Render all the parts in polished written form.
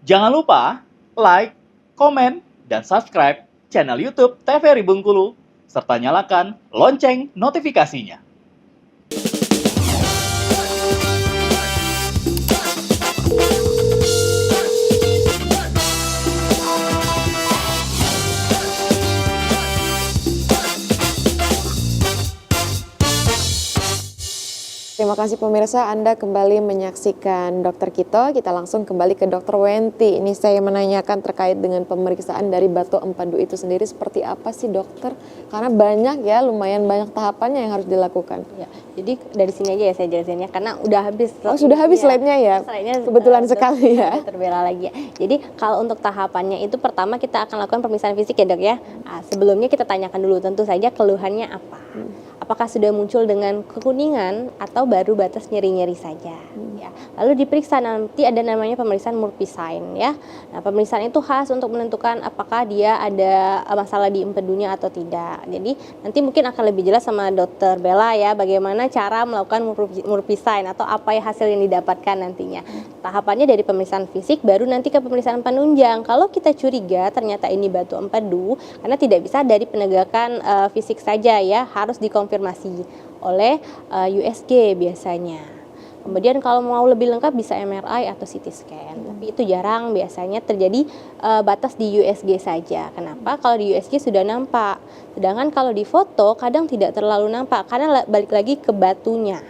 Jangan lupa like, komen, dan subscribe channel YouTube TVRI Bengkulu, serta nyalakan lonceng notifikasinya. Terima kasih pemirsa, Anda kembali menyaksikan Dokter Kito. Kita langsung kembali ke Dokter Wenti. Ini saya menanyakan terkait dengan pemeriksaan dari batu empedu itu sendiri seperti apa sih dokter? Karena banyak ya, lumayan banyak tahapannya yang harus dilakukan. Ya, jadi dari sini aja ya saya jelasinnya karena udah habis. Oh sudah habis slide-nya ya? Kebetulan sekali ya. Terbela lagi ya. Jadi kalau untuk tahapannya itu pertama kita akan lakukan pemeriksaan fisik ya dok ya. Nah, sebelumnya kita tanyakan dulu tentu saja keluhannya apa. Apakah sudah muncul dengan kekuningan atau baru batas nyeri-nyeri saja ya. Lalu diperiksa, nanti ada namanya pemeriksaan Murphy-Sign ya. Nah, pemeriksaan itu khas untuk menentukan apakah dia ada masalah di empedunya atau tidak. Jadi nanti mungkin akan lebih jelas sama dokter Bella ya bagaimana cara melakukan Murphy-Sign atau apa ya hasil yang didapatkan nantinya. Tahapannya dari pemeriksaan fisik baru nanti ke pemeriksaan penunjang. Kalau kita curiga ternyata ini batu empedu, karena tidak bisa dari penegakan fisik saja ya, harus dikonfirmasi oleh USG biasanya. Kemudian kalau mau lebih lengkap bisa MRI atau CT scan. Tapi itu jarang, biasanya terjadi batas di USG saja. Kenapa? Kalau di USG sudah nampak. Sedangkan kalau di foto kadang tidak terlalu nampak karena balik lagi ke batunya.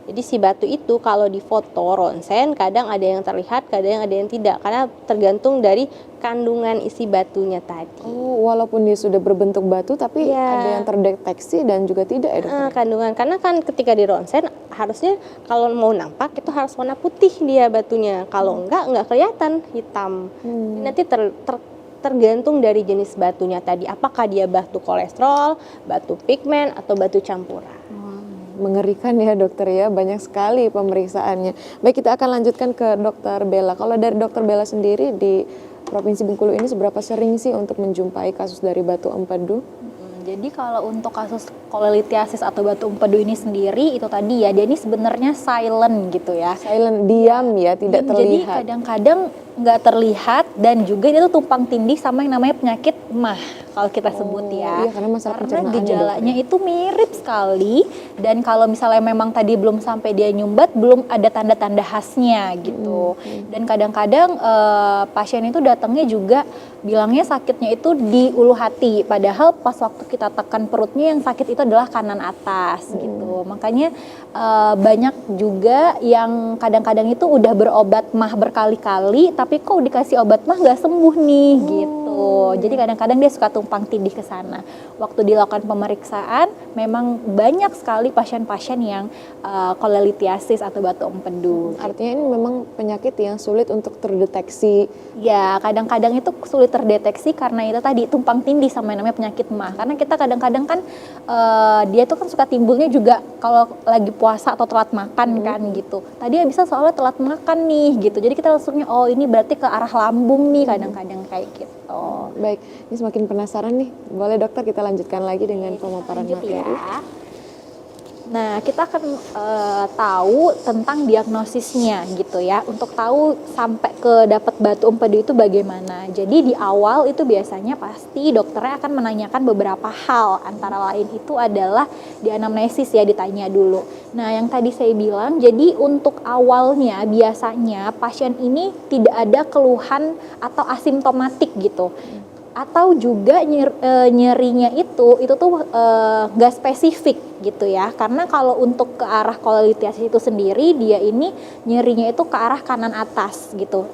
Jadi si batu itu kalau di foto ronsen kadang ada yang terlihat, kadang ada yang tidak, karena tergantung dari kandungan isi batunya tadi. Oh, walaupun dia sudah berbentuk batu tapi ya, ada yang terdeteksi dan juga tidak ya dokter? Kandungan, karena kan ketika di ronsen harusnya kalau mau nampak itu harus warna putih dia batunya, kalau enggak kelihatan hitam. Nanti tergantung dari jenis batunya tadi, apakah dia batu kolesterol, batu pigmen, atau batu campuran. Mengerikan ya dokter ya, banyak sekali pemeriksaannya. Baik, kita akan lanjutkan ke dokter Bella. Kalau dari dokter Bella sendiri di Provinsi Bengkulu ini seberapa sering sih untuk menjumpai kasus dari batu empedu? Jadi kalau untuk kasus kolelithiasis atau batu empedu ini sendiri itu tadi ya, dia ini sebenarnya silent gitu ya. Silent, diam ya, tidak terlihat. Jadi kadang-kadang nggak terlihat dan juga dia tuh tumpang tindih sama yang namanya penyakit MAH kalau kita sebut ya. Iya, karena gejalanya itu mirip sekali, dan kalau misalnya memang tadi belum sampai dia nyumbat, belum ada tanda-tanda khasnya gitu. Dan kadang-kadang pasien itu datangnya juga bilangnya sakitnya itu di ulu hati, padahal pas waktu kita tekan perutnya yang sakit itu adalah kanan atas gitu. Makanya banyak juga yang kadang-kadang itu udah berobat MAH berkali-kali tapi kok dikasih obat MAH nggak sembuh nih gitu. Jadi kadang-kadang dia suka tumpang tindih ke sana. Waktu dilakukan pemeriksaan memang banyak sekali pasien-pasien yang kolelithiasis atau batu empedu. Artinya ini memang penyakit yang sulit untuk terdeteksi. Ya, kadang-kadang itu sulit terdeteksi karena itu tadi tumpang tindih sama yang namanya penyakit MAH. Karena kita kadang-kadang kan dia tuh kan suka timbulnya juga kalau lagi puasa atau telat makan kan gitu. Tadi ya bisa soalnya telat makan nih gitu. Jadi kita langsungnya oh ini berarti ke arah lambung nih, kadang-kadang kayak gitu. Baik, ini semakin penasaran nih. Boleh dokter kita lanjutkan lagi dengan pemaparan materi. Ya. Nah, kita akan tahu tentang diagnosisnya gitu ya. Untuk tahu sampai ke dapat batu empedu itu bagaimana. Jadi di awal itu biasanya pasti dokternya akan menanyakan beberapa hal. Antara lain itu adalah di anamnesis ya, ditanya dulu. Nah, yang tadi saya bilang, jadi untuk awalnya biasanya pasien ini tidak ada keluhan atau asimptomatik gitu. Atau juga nyerinya itu tuh nggak spesifik gitu ya, karena kalau untuk ke arah kolelithiasis itu sendiri dia ini nyerinya itu ke arah kanan atas gitu,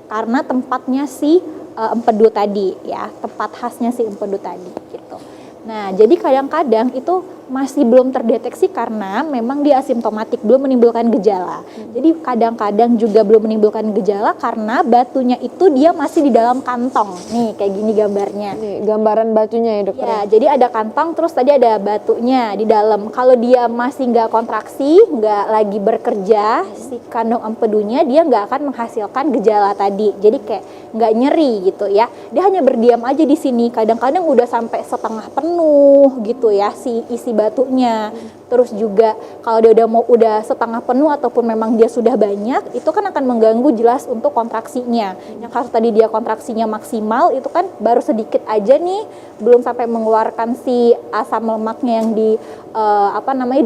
karena tempatnya si empedu tadi ya, tempat khasnya si empedu tadi gitu. Nah, jadi kadang-kadang itu masih belum terdeteksi karena memang dia asimptomatik, belum menimbulkan gejala. Jadi kadang-kadang juga belum menimbulkan gejala karena batunya itu dia masih di dalam kantong. Nih, kayak gini gambarnya. Nih, gambaran batunya ya dokter. Ya, jadi ada kantong terus tadi ada batunya di dalam. Kalau dia masih nggak kontraksi, nggak lagi bekerja, si kandung empedunya dia nggak akan menghasilkan gejala tadi. Jadi kayak nggak nyeri gitu ya. Dia hanya berdiam aja di sini. Kadang-kadang udah sampai setengah penuh gitu ya si isi batunya. Terus juga kalau dia udah setengah penuh ataupun memang dia sudah banyak, itu kan akan mengganggu jelas untuk kontraksinya. Yang harus tadi dia kontraksinya maksimal itu kan baru sedikit aja nih, belum sampai mengeluarkan si asam lemaknya yang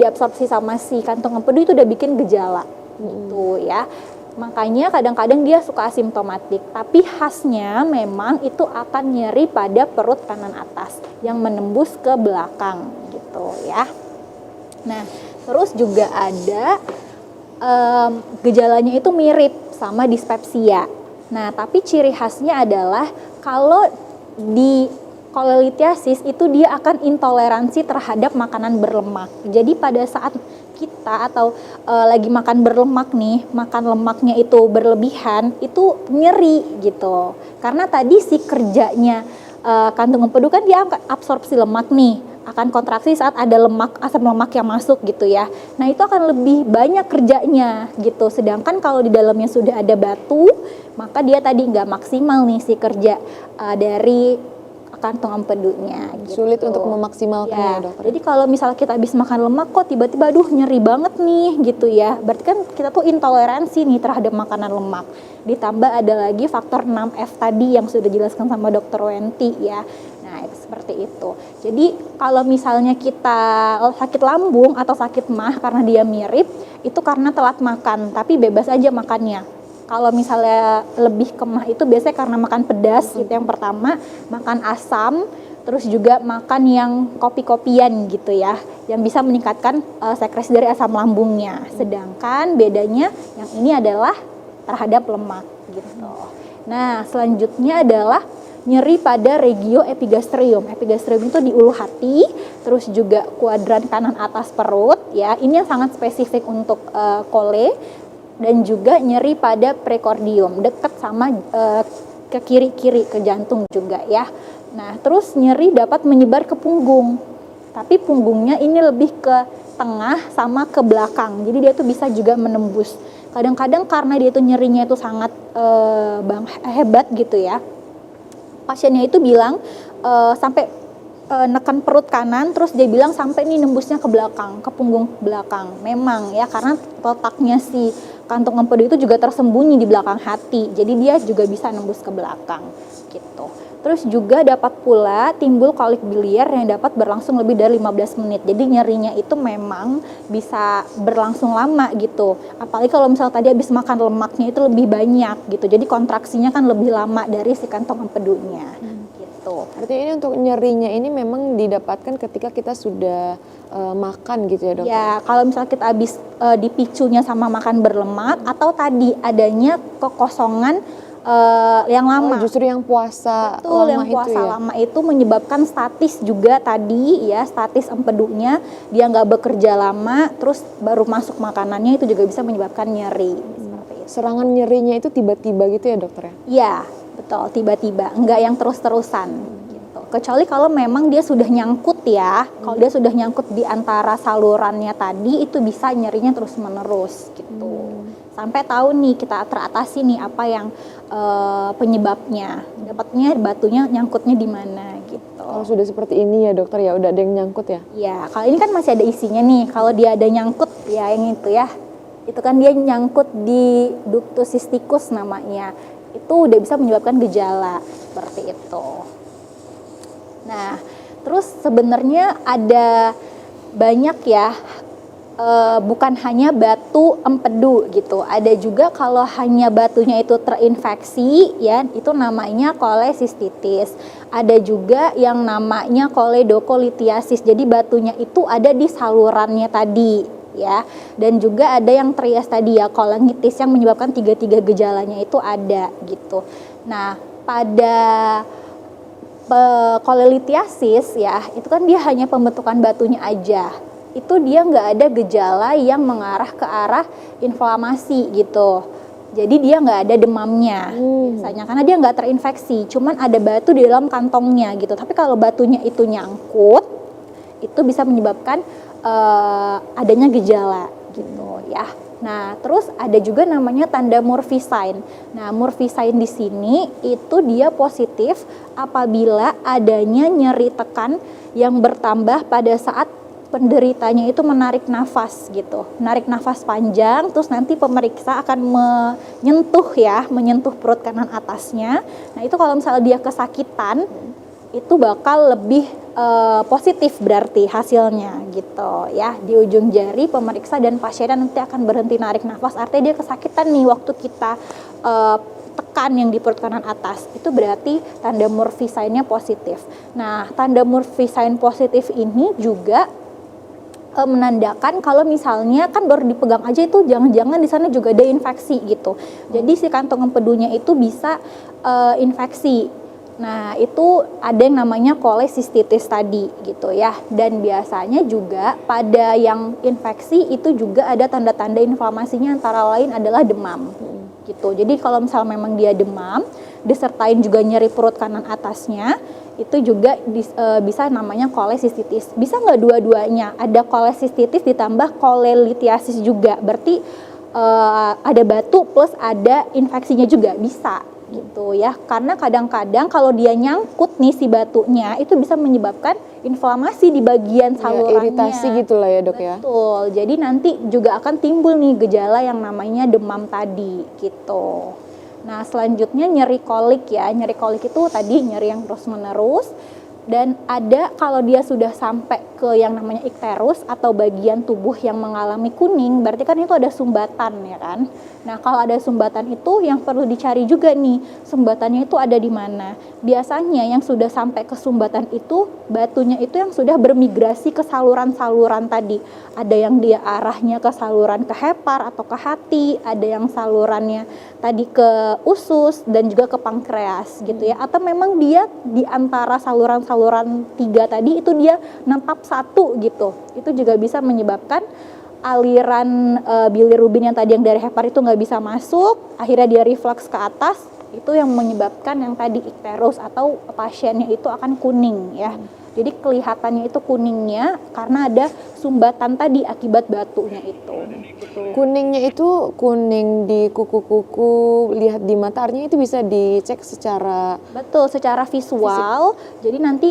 diabsorpsi sama si kantung empedu, itu udah bikin gejala gitu ya. Makanya kadang-kadang dia suka asimptomatik, tapi khasnya memang itu akan nyeri pada perut kanan atas yang menembus ke belakang gitu ya. Nah, terus juga ada gejalanya itu mirip sama dispepsia. Nah, tapi ciri khasnya adalah kalau di kolelitiasis itu dia akan intoleransi terhadap makanan berlemak. Jadi pada saat kita atau lagi makan berlemak nih, makan lemaknya itu berlebihan, itu nyeri gitu. Karena tadi si kerjanya kantung empedu kan dia absorpsi lemak nih, akan kontraksi saat ada asam lemak yang masuk gitu ya. Nah, itu akan lebih banyak kerjanya gitu. Sedangkan kalau di dalamnya sudah ada batu, maka dia tadi nggak maksimal nih si kerja dari kantung empedunya gitu. Sulit untuk memaksimalkan ya, dokter. Jadi kalau misalnya kita habis makan lemak kok tiba-tiba aduh nyeri banget nih gitu ya. Berarti kan kita tuh intoleransi nih terhadap makanan lemak. Ditambah ada lagi faktor 6F tadi yang sudah dijelaskan sama Dokter Wenti ya. Nah, itu seperti itu. Jadi kalau misalnya kita sakit lambung atau sakit mah karena dia mirip, itu karena telat makan, tapi bebas aja makannya. Kalau misalnya lebih kemah itu biasanya karena makan pedas, itu yang pertama, makan asam, terus juga makan yang kopi-kopian gitu ya, yang bisa meningkatkan sekresi dari asam lambungnya. Sedangkan bedanya yang ini adalah terhadap lemak gitu. Nah, selanjutnya adalah nyeri pada regio epigastrium. Epigastrium itu di ulu hati, terus juga kuadran kanan atas perut ya. Ini yang sangat spesifik untuk kole. Dan juga nyeri pada prekordium, dekat sama ke kiri-kiri, ke jantung juga ya. Nah, terus nyeri dapat menyebar ke punggung, tapi punggungnya ini lebih ke tengah sama ke belakang, jadi dia tuh bisa juga menembus. Kadang-kadang karena dia tuh nyerinya itu sangat hebat gitu ya, pasiennya itu bilang sampai nekan perut kanan, terus dia bilang sampai nih nembusnya ke belakang, ke punggung belakang. Memang ya, karena letaknya si kantung empedu itu juga tersembunyi di belakang hati, jadi dia juga bisa nembus ke belakang gitu. Terus juga dapat pula timbul kolik biliar yang dapat berlangsung lebih dari 15 menit. Jadi nyerinya itu memang bisa berlangsung lama gitu. Apalagi kalau misalnya tadi habis makan lemaknya itu lebih banyak gitu. Jadi kontraksinya kan lebih lama dari si kantong empedunya. Gitu. Artinya ini untuk nyerinya ini memang didapatkan ketika kita sudah makan gitu ya, dokter? Ya, kalau misalnya kita habis dipicunya sama makan berlemak atau tadi adanya kekosongan yang lama. Justru yang puasa Betul, lama yang puasa itu ya? lama itu menyebabkan statis juga tadi ya, statis empedunya dia nggak bekerja lama, terus baru masuk makanannya itu juga bisa menyebabkan nyeri. Seperti itu. Serangan nyerinya itu tiba-tiba gitu ya, dokter ya? Iya, betul, tiba-tiba, nggak yang terus-terusan gitu. Kecuali kalau memang dia sudah nyangkut ya, kalau dia sudah nyangkut di antara salurannya tadi, itu bisa nyerinya terus-menerus gitu. Sampai tahu nih kita teratasi nih apa yang penyebabnya, dapatnya batunya nyangkutnya di mana gitu. Kalau sudah seperti ini ya, dokter ya, udah ada yang nyangkut ya? Ya, kalau ini kan masih ada isinya nih. Kalau dia ada nyangkut ya yang itu ya, itu kan dia nyangkut di ductus cysticus namanya. Itu udah bisa menyebabkan gejala seperti itu. Nah, terus sebenarnya ada banyak ya, bukan hanya batu empedu gitu. Ada juga kalau hanya batunya itu terinfeksi ya, itu namanya kolesistitis. Ada juga yang namanya koledocholithiasis. Jadi batunya itu ada di salurannya tadi ya. Dan juga ada yang trias tadi ya, kolangitis yang menyebabkan tiga gejalanya itu ada gitu. Nah, pada kolelithiasis ya, itu kan dia hanya pembentukan batunya aja. Itu dia nggak ada gejala yang mengarah ke arah inflamasi gitu. Jadi dia nggak ada demamnya biasanya karena dia nggak terinfeksi, cuman ada batu di dalam kantongnya gitu. Tapi kalau batunya itu nyangkut, itu bisa menyebabkan adanya gejala gitu ya. Nah, terus ada juga namanya tanda Murphy sign. Nah, Murphy sign di sini itu dia positif apabila adanya nyeri tekan yang bertambah pada saat penderitanya itu menarik nafas gitu, menarik nafas panjang, terus nanti pemeriksa akan menyentuh perut kanan atasnya. Nah itu kalau misalnya dia kesakitan, itu bakal lebih positif berarti hasilnya gitu ya. Di ujung jari pemeriksa dan pasiennya nanti akan berhenti narik nafas, artinya dia kesakitan nih waktu kita tekan yang di perut kanan atas, itu berarti tanda Murphy sign-nya positif. Nah, tanda Murphy sign positif ini juga menandakan kalau misalnya kan baru dipegang aja itu jangan-jangan di sana juga ada infeksi gitu. Jadi si kantong empedunya itu bisa infeksi. Nah, itu ada yang namanya kolesistitis tadi gitu ya. Dan biasanya juga pada yang infeksi itu juga ada tanda-tanda inflamasinya, antara lain adalah demam. Gitu. Jadi kalau misalnya memang dia demam, disertain juga nyeri perut kanan atasnya, itu juga bisa namanya kolesistitis. Bisa nggak dua-duanya? Ada kolesistitis ditambah kolelitiasis juga. Berarti ada batu plus ada infeksinya juga bisa gitu ya. Karena kadang-kadang kalau dia nyangkut nih si batunya itu bisa menyebabkan inflamasi di bagian salurannya. Iritasi gitu lah ya dok ya. Betul. Jadi nanti juga akan timbul nih gejala yang namanya demam tadi gitu. Nah selanjutnya nyeri kolik ya. Nyeri kolik itu tadi nyeri yang terus menerus. Dan ada kalau dia sudah sampai ke yang namanya ikterus atau bagian tubuh yang mengalami kuning, berarti kan itu ada sumbatan ya kan. Nah kalau ada sumbatan itu yang perlu dicari juga nih, sumbatannya itu ada di mana. Biasanya yang sudah sampai ke sumbatan itu, batunya itu yang sudah bermigrasi ke saluran-saluran tadi. Ada yang dia arahnya ke saluran ke hepar atau ke hati, ada yang salurannya tadi ke usus dan juga ke pankreas gitu ya. Atau memang dia di antara saluran-saluran 3 tadi itu dia nempap satu gitu. Itu juga bisa menyebabkan aliran bilirubin yang tadi yang dari hepar itu nggak bisa masuk, akhirnya dia reflux ke atas, itu yang menyebabkan yang tadi ikterus atau pasiennya itu akan kuning ya. Jadi kelihatannya itu kuningnya karena ada sumbatan tadi akibat batunya itu. Gitu. Kuningnya itu kuning di kuku-kuku, lihat di mata, artinya itu bisa dicek secara Betul, secara visual. Jadi nanti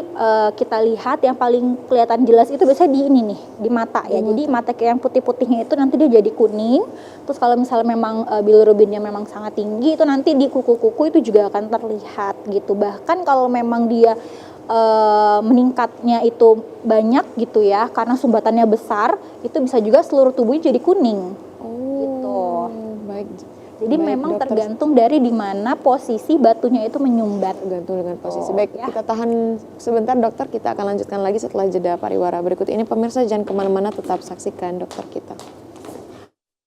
kita lihat yang paling kelihatan jelas itu biasanya di ini nih, di mata ya. Jadi mata kayak yang putih-putihnya itu nanti dia jadi kuning. Terus kalau misalnya memang bilirubinnya memang sangat tinggi, itu nanti di kuku-kuku itu juga akan terlihat gitu. Bahkan kalau memang dia meningkatnya itu banyak gitu ya, karena sumbatannya besar, itu bisa juga seluruh tubuhnya jadi kuning. Gitu. Baik. Jadi Baik, memang dokter. tergantung dari di mana posisi batunya itu menyumbat. Tergantung dengan posisi. Oh, Baik, ya. kita tahan sebentar dokter, kita akan lanjutkan lagi setelah jeda pariwara berikut ini. Pemirsa jangan kemana-mana, tetap saksikan dokter kita.